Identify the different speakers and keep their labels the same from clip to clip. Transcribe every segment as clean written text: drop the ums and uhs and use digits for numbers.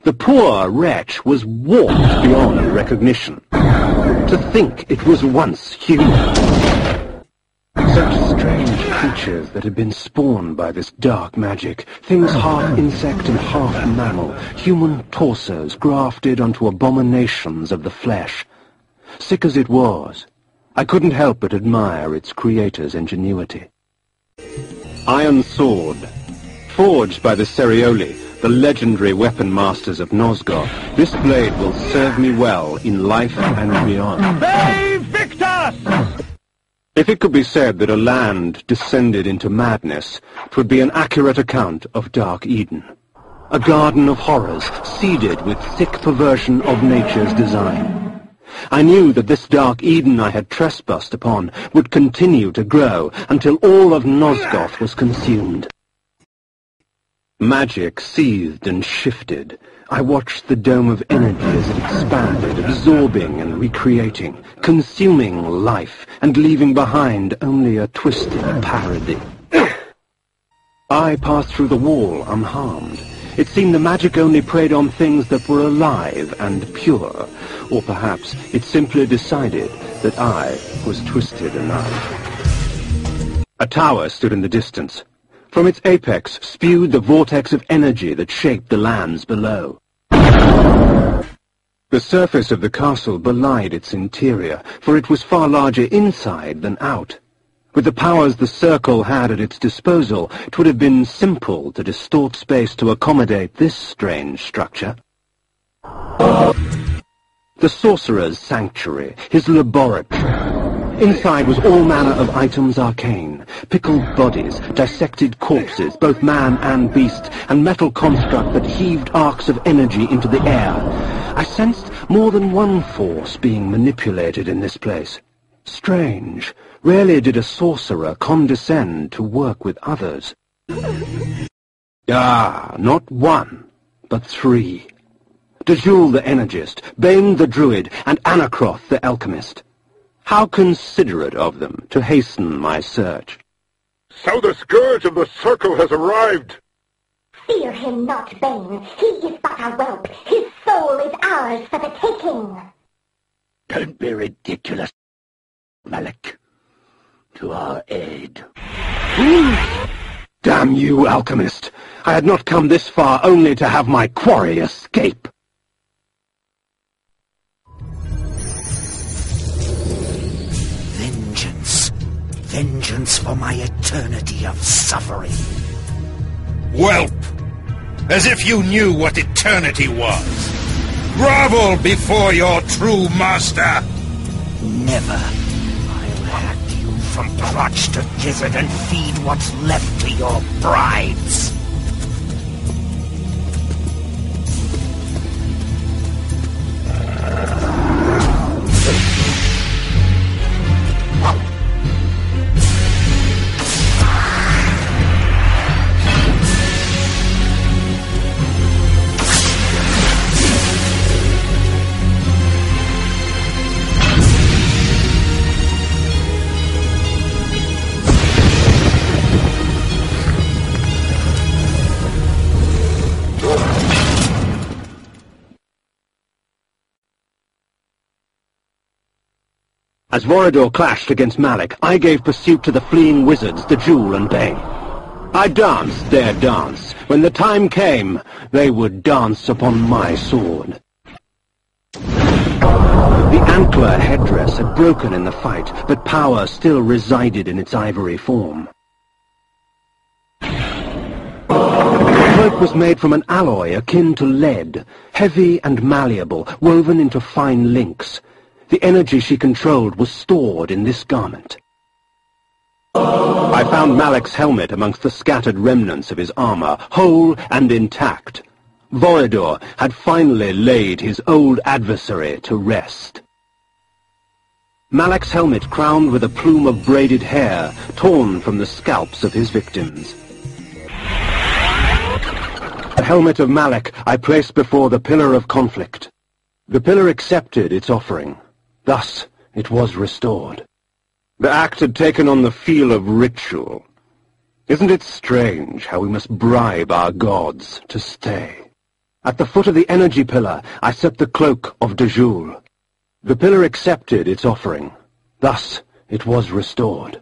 Speaker 1: The poor wretch was warped beyond recognition. To think it was once human. Such strange creatures that had been spawned by this dark magic, things half insect and half mammal, human torsos grafted onto abominations of the flesh. Sick as it was, I couldn't help but admire its creator's ingenuity. Iron sword. Forged by the Cerioli, the legendary weapon masters of Nosgoth, this blade will serve me well in life and beyond.
Speaker 2: They victors!
Speaker 1: If it could be said that a land descended into madness, 'twould be an accurate account of Dark Eden. A garden of horrors, seeded with thick perversion of nature's design. I knew that this Dark Eden I had trespassed upon would continue to grow until all of Nosgoth was consumed. Magic seethed and shifted. I watched the dome of energy as it expanded, absorbing and recreating, consuming life, and leaving behind only a twisted parody. I passed through the wall unharmed. It seemed the magic only preyed on things that were alive and pure, or perhaps it simply decided that I was twisted enough. A tower stood in the distance. From its apex spewed the vortex of energy that shaped the lands below. The surface of the castle belied its interior, for it was far larger inside than out. With the powers the circle had at its disposal, it would have been simple to distort space to accommodate this strange structure. The sorcerer's sanctuary, his laboratory. Inside was all manner of items arcane, pickled bodies, dissected corpses, both man and beast, and metal construct that heaved arcs of energy into the air. I sensed more than one force being manipulated in this place. Strange. Rarely did a sorcerer condescend to work with others. Not one, but three. Dejul the Energist, Bane the Druid, and Anakroth the Alchemist. How considerate of them to hasten my search.
Speaker 3: So the Scourge of the Circle has arrived!
Speaker 4: Fear him not, Bane. He is but a whelp. His soul is ours for the taking.
Speaker 2: Don't be ridiculous, Malik. To our aid.
Speaker 1: Damn you, alchemist! I had not come this far only to have my quarry escape.
Speaker 5: Vengeance for my eternity of suffering.
Speaker 6: Whelp! As if you knew what eternity was! Grovel before your true master!
Speaker 5: Never. I'll hack you from crotch to gizzard and feed what's left to your brides.
Speaker 1: As Vorador clashed against Malik, I gave pursuit to the fleeing wizards, Dejul and Bane. I danced their dance. When the time came, they would dance upon my sword. The antler headdress had broken in the fight, but power still resided in its ivory form. The cloak was made from an alloy akin to lead, heavy and malleable, woven into fine links. The energy she controlled was stored in this garment. I found Malik's helmet amongst the scattered remnants of his armor, whole and intact. Vorador had finally laid his old adversary to rest. Malik's helmet crowned with a plume of braided hair, torn from the scalps of his victims. The helmet of Malik I placed before the Pillar of Conflict. The pillar accepted its offering. Thus it was restored. The act had taken on the feel of ritual. Isn't it strange how we must bribe our gods to stay? At the foot of the energy pillar, I set the cloak of de Joul. The pillar accepted its offering. Thus it was restored.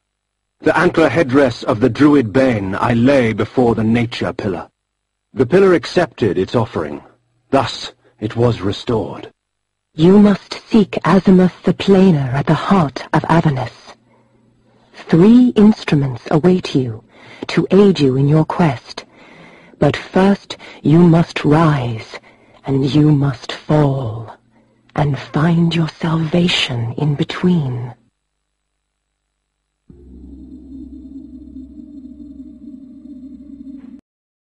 Speaker 1: The antler headdress of the druid Bane I lay before the nature pillar. The pillar accepted its offering. Thus it was restored.
Speaker 7: You must seek Azimuth the Planer at the heart of Avernus. 3 instruments await you to aid you in your quest. But first you must rise, and you must fall, and find your salvation in between.